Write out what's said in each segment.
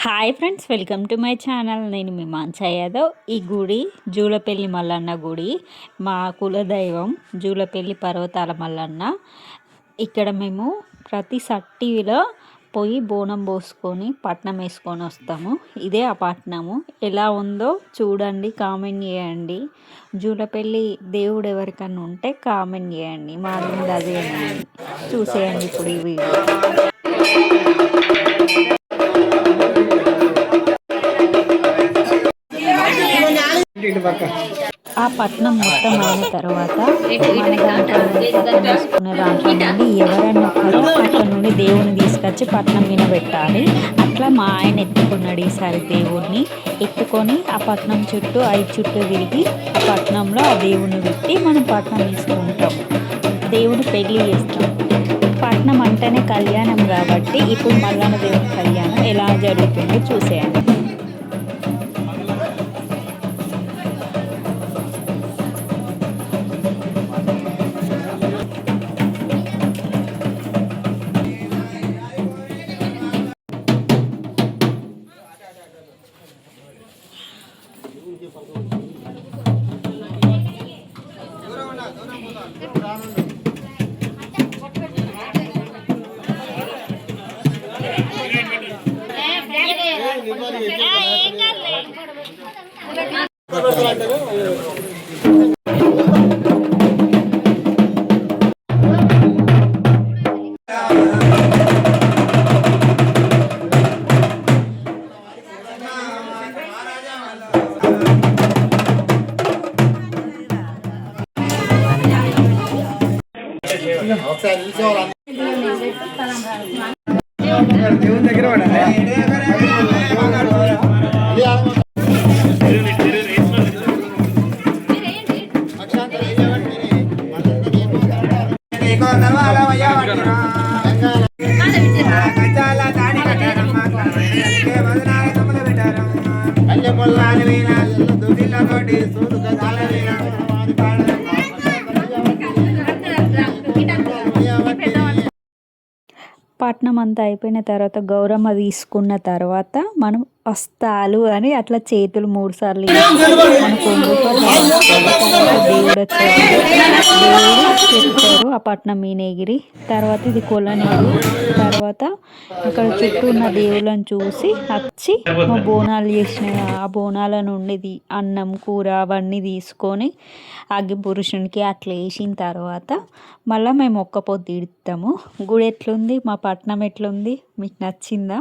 Hi friends, welcome to my channel. నేను మీ మాన్సా యాదవ్. ఈ గుడి జూలపల్లి మల్లన్న గుడి. మా కులదైవం జూలపల్లి పర్వతాల మల్లన్న. ఇక్కడ మేము ప్రతి సట్టిలో పోయి బోనం పోసుకొని పట్నం వేసుకొని వస్తాము. ఇదే ఆ పట్నము. ఎలా ఉందో చూడండి, కామెంట్ చేయండి. జూలపల్లి దేవుడు ఎవరికన్నా ఉంటే కామెంట్ చేయండి. మా మీద అదే చూసేయండి ఇప్పుడు ఈ వీడియో. ఆ పట్నం మొత్తం అయిన తర్వాత తీసుకునే దాంట్లో నుండి ఎవరైనా ఒకరు అక్కడ నుండి దేవుని తీసుకొచ్చి పట్నం మీద పెట్టాలి. అట్లా మా ఆయన ఎత్తుకున్నాడు ఈసారి దేవుడిని. ఎత్తుకొని ఆ పట్నం చుట్టూ 5 చుట్టూ తిరిగి ఆ పట్నంలో ఆ దేవుని పెట్టి మనం పట్నం తీసుకుంటాం. దేవుడు పెళ్లి చేస్తాం. పట్నం అంటేనే కళ్యాణం కాబట్టి ఇప్పుడు మల్లన్న దేవుని కళ్యాణం ఎలా జరుగుతుందో చూసేయండి. దేవుని దగ్గర పట్నం అంతా అయిపోయిన తర్వాత గౌరమ్మ తీసుకున్న తర్వాత మనం వస్తాలు అని అట్లా చేతులు 3 సార్లు దేవుడు చెప్తారు. ఆ పట్నం మీనేగిరి తర్వాత ఇది కొలనేరు. తర్వాత అక్కడ చుట్టూ ఉన్న దేవుళ్ళని చూసి వచ్చి మా బోనాలు చేసిన ఆ బోనాల నుండి అన్నం కూర అవన్నీ తీసుకొని అగ్గి పురుషునికి అట్లా వేసిన తర్వాత మళ్ళీ మేము ఒక్క పొద్దు ఇడతాము. గుడి ఎట్లుంది, మా పట్నం ఎట్లుంది, మీకు నచ్చిందా?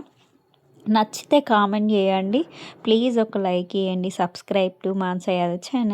నచ్చితే కామెంట్ చేయండి. ప్లీజ్ ఒక లైక్ చేయండి. Subscribe to Mansa Yadav channel.